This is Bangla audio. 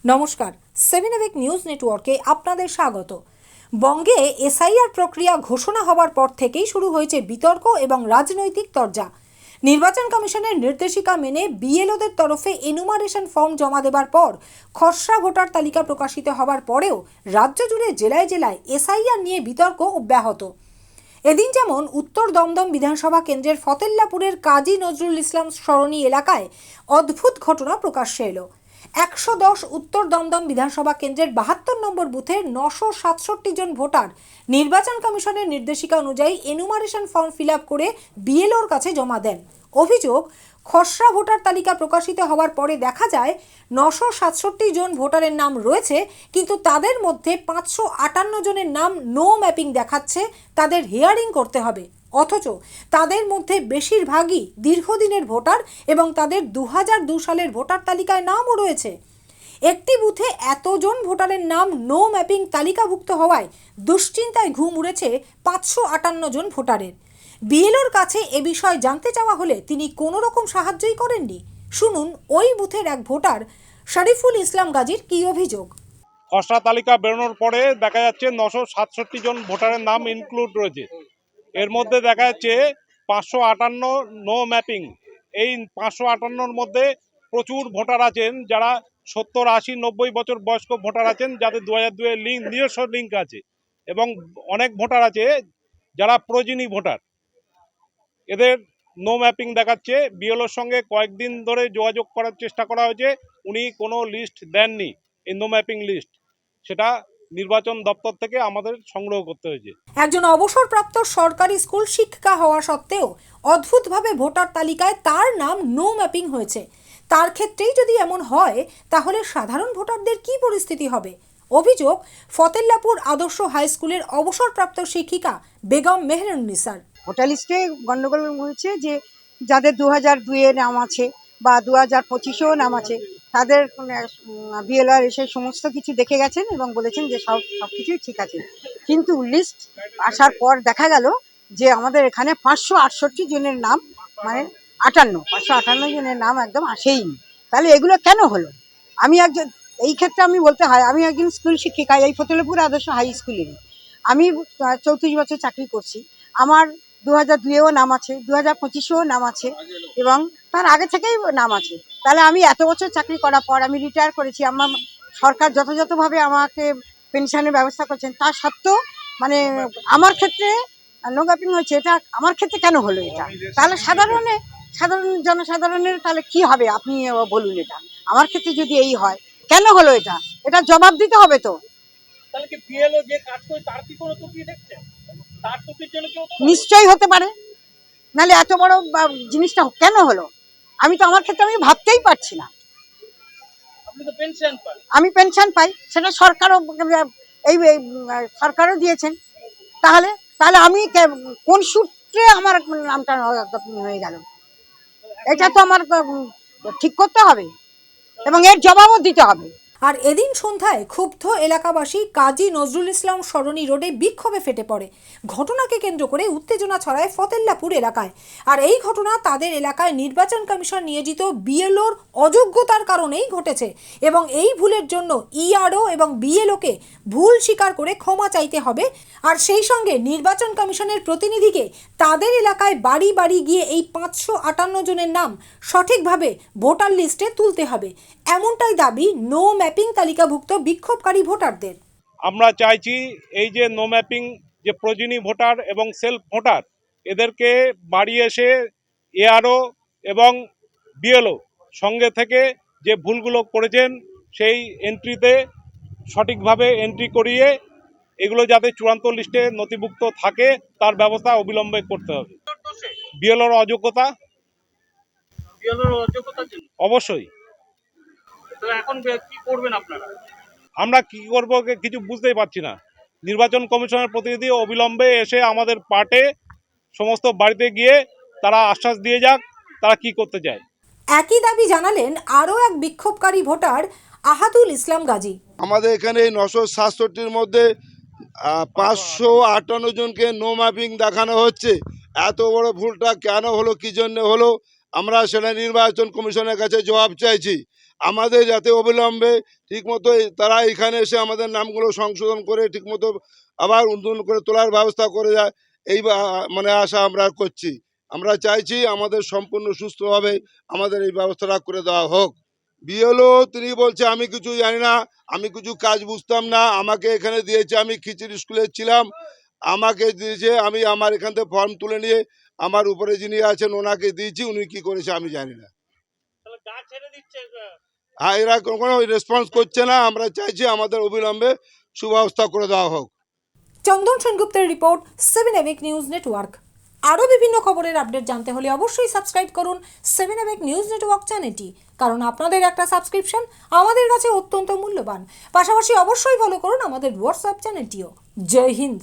নমস্কার, 7 নিউজ নেটওয়ার্কে আপনাদের স্বাগত। বঙ্গে এসআইআর প্রক্রিয়া ঘোষণা হওয়ার পর থেকেই শুরু হয়েছে বিতর্ক এবং রাজনৈতিক তরজা। নির্বাচন কমিশনের নির্দেশিকা মেনে বিএলওদের তরফে এনুমারেশন ফর্ম জমা দেবার পর খসড়া ভোটার তালিকা প্রকাশিত হওয়ার পরেও রাজ্য জুড়ে জেলায় জেলায় এসআইআর নিয়ে বিতর্ক অব্যাহত। এদিন যেমন উত্তর দমদম বিধানসভা কেন্দ্রের ফতেল্লাপুরের কাজী নজরুল ইসলাম সরণি এলাকায় অদ্ভুত ঘটনা প্রকাশ্যে এলো। 110 উত্তর দমদম বিধানসভা কেন্দ্রের 72 নম্বর বুথের 967 জন ভোটার নির্বাচন কমিশনের নির্দেশিকা অনুযায়ী এনুমারেশন ফর্ম ফিল আপ করে বিএলওর কাছে জমা দেন। অভিযোগ, খসড়া ভোটার তালিকা প্রকাশিত হওয়ার পরে দেখা যায় 967 জন ভোটারের নাম রয়েছে, কিন্তু তাদের মধ্যে 558 জনের নাম নো ম্যাপিং দেখাচ্ছে, তাদের হিয়ারিং করতে হবে। অথচ তাদের মধ্যে বেশিরভাগই দীর্ঘদিনের ভোটার এবং তাদের 2002 সালের ভোটার তালিকায় নামও রয়েছে। একটি বুথে এতজন ভোটারের নাম নো ম্যাপিং তালিকাভুক্ত হওয়ায় দুশ্চিন্তায় ঘুম উড়েছে 558 জন ভোটারের। বিএলওর কাছে এ বিষয়ে জানতে চাওয়া হলে তিনি কোনো রকম সাহায্যই করেননি। শুনুন ওই বুথের এক ভোটার শরীফুল ইসলাম গাজীর কি অভিযোগ। খসড়া তালিকা বেরোনোর পরে দেখা যাচ্ছে 967 জন ভোটারের নাম ইনক্লুড রয়েছে। এর মধ্যে দেখা যাচ্ছে 558 নো ম্যাপিং। এই 558-র মধ্যে প্রচুর ভোটার আছেন যারা 70, 80, 90 বছর বয়স্ক ভোটার আছেন, যাদের 2002-এর লিঙ্ক, নিজস্ব লিঙ্ক আছে, এবং অনেক ভোটার আছে যারা প্রয়োজনীয় ভোটার। এদের নো ম্যাপিং দেখাচ্ছে। বিএলওর সঙ্গে কয়েকদিন ধরে যোগাযোগ করার চেষ্টা করা হয়েছে, উনি কোনো লিস্ট দেননি। এই নো ম্যাপিং লিস্ট সেটা নির্বাচন দপ্তর থেকে আমাদের সংগ্রহ করতে হয়েছে। একজন অবসরপ্রাপ্ত সরকারি স্কুল শিক্ষিকা হওয়া সত্ত্বেও অদ্ভুতভাবে ভোটার তালিকায় তার নাম নো ম্যাপিং হয়েছে। তার ক্ষেত্রেই যদি এমন হয় তাহলে সাধারণ ভোটারদের কি পরিস্থিতি হবে? অভিযোগ, ফতেল্লাপুর আদর্শ হাই স্কুলের অবসরপ্রাপ্ত শিক্ষিকা বেগম মেহেরুন্নিসার। ভোটার লিস্টে গন্ডগোল হয়েছে যে যাদের 2002-এ নাম আছে বা 2025-এও নাম আছে, তাদের বিএলআর এসে সমস্ত কিছু দেখে গেছেন এবং বলেছেন যে সব কিছুই ঠিক আছে। কিন্তু লিস্ট আসার পর দেখা গেল যে আমাদের এখানে 568 জনের নাম, মানে 558 জনের নাম একদম আসেইনি। তাহলে এগুলো কেন হলো? আমি একজন, এই ক্ষেত্রে আমি বলতে হয়, আমি একজন স্কুল শিক্ষিকা, এই ফতেল্লাপুর আদর্শ হাই স্কুলেরই। আমি 34 বছর চাকরি করছি। আমার 2002-এও নাম আছে, 2025-এও নাম আছে এবং তার আগে থেকেই নাম আছে। তাহলে আমি এত বছর চাকরি করার পর আমি রিটায়ার করেছি, আমার সরকার যথাযথভাবে আমাকে পেনশনের ব্যবস্থা করছেন, তা সত্ত্বেও মানে আমার ক্ষেত্রে নো ম্যাপিং হয়েছে। এটা আমার ক্ষেত্রে কেন হলো এটা? তাহলে সাধারণ জনসাধারণের তাহলে কি হবে আপনি বলুন। এটা আমার ক্ষেত্রে যদি এই হয়, কেন হলো এটা? এটা জবাব দিতে হবে তো। তাহলে কি বিএলও যে কাজ করে তার কি কোনো ত্রুটি দেখছেন? তার ত্রুটির জন্য কেউ নিশ্চয়ই হতে পারে, নাহলে এত বড় জিনিসটা কেন হলো? আমি তো, আমার ক্ষেত্রে আমি ভাবতেই পারছি না। আপনি তো পেনশন পান। আমি পেনশন পাই, সেটা সরকারও এই সরকারও দিয়েছেন। তাহলে তাহলে আমি কোন সূত্রে আমার নামটা হয়ে গেল? এটা তো আমার ঠিক করতে হবে এবং এর জবাবও দিতে হবে। আর এদিন সন্ধ্যায় ক্ষুব্ধ এলাকাবাসী কাজী নজরুল ইসলাম সরণি রোডে বিক্ষোভে ফেটে পড়ে। ঘটনাকে কেন্দ্র করে উত্তেজনা ছড়ায় ফতেল্লাপুর এলাকায়। আর এই ঘটনা তাদের এলাকায় নির্বাচন কমিশন নিয়োজিত বিএলওর অযোগ্যতার কারণেই ঘটেছে এবং এই ভুলের জন্য ইআরও এবং বিএলওকে ভুল স্বীকার করে ক্ষমা চাইতে হবে। আর সেই সঙ্গে নির্বাচন কমিশনের প্রতিনিধিকে তাদের এলাকায় বাড়ি বাড়ি গিয়ে এই 558 জনের নাম সঠিকভাবে ভোটার লিস্টে তুলতে হবে, এমনটাই দাবি নো ম্যাপিং তালিকাভুক্ত বিক্ষোভকারী ভোটারদের। আমরা চাইছি এই যে নো ম্যাপিং, যে প্রয়োজনীয় ভোটার এবং সেলফ ভোটার, এদেরকে বাড়ি এসে এআরও এবং বিএলও সঙ্গে থেকে যে ভুলগুলো করেছেন সেই এন্ট্রিতে সঠিকভাবে এন্ট্রি করিয়ে এগুলো যাতে চূড়ান্ত লিস্টে নথিভুক্ত থাকে তার ব্যবস্থা অবিলম্বে করতে হবে। বিএলওর অযোগ্যতা, বিএলওর অযোগ্যতার জন্য অবশ্যই। তাহলে এখন কি করবেন আপনারা? আমরা কি করব কিছু বুঝতেই পারছি না। নির্বাচন কমিশনের প্রতিনিধি অবিলম্বে এসে আমাদের পার্টে সমস্ত বাড়িতে গিয়ে তারা আশ্বাস দিয়ে যাক তারা কি করতে চায়। একই দাবি জানালেন আরও এক বিক্ষোভকারী ভোটার আহাদুল ইসলাম গাজী। আমাদের এখানে 967-র মধ্যে 558 জনকে নো ম্যাপিং দেখানো হচ্ছে। এত বড় ভুলটা কেন হলো, কী জন্য হলো, আমরা সেটা নির্বাচন কমিশনের কাছে জবাব চাইছি। আমাদের যাতে অবিলম্বে ঠিকমতো তারা এখানে এসে আমাদের নামগুলো সংশোধন করে ঠিকমতো আবার উন্নয়ন করে তোলার ব্যবস্থা করে যায়, এই মানে আশা আমরা করছি। আমরা চাইছি আমাদের সম্পূর্ণ সুস্থভাবে আমাদের এই ব্যবস্থাটা করে দেওয়া হোক। বিএলও তিনি বলছে আমি কিছু জানি না, আমি কিছু কাজ বুঝতাম না, আমাকে এখানে দিয়েছে, আমি খিচুড়ি স্কুলে ছিলাম, আমাকে দিয়েছে, আমি আমার এখান থেকে ফর্ম তুলে নিয়ে আমার উপরে যিনি আছেন ওনাকে দিয়েছি, উনি কি করেছে আমি জানি না। তাহলে গা ছেড়ে দিচ্ছে হ্যাঁ, এরা কোনো রেসপন্স করছে না। আমরা চাইছি আমাদের অবিলম্বে সুব্যবস্থা করে দেওয়া হোক। চন্দন সেনগুপ্তের রিপোর্ট 7 এভিক নিউজ নেটওয়ার্ক। আরও বিভিন্ন খবরের আপডেট জানতে হলে অবশ্যই সাবস্ক্রাইব করুন 7 এভিক নিউজ নেটওয়ার্ক চ্যানেলটি, কারণ আপনাদের একটা সাবস্ক্রিপশন আমাদের কাছে অত্যন্ত মূল্যবান। পাশাপাশি অবশ্যই ফলো করুন আমাদের হোয়াটসঅ্যাপ চ্যানেলটিও। জয় হিন্দ।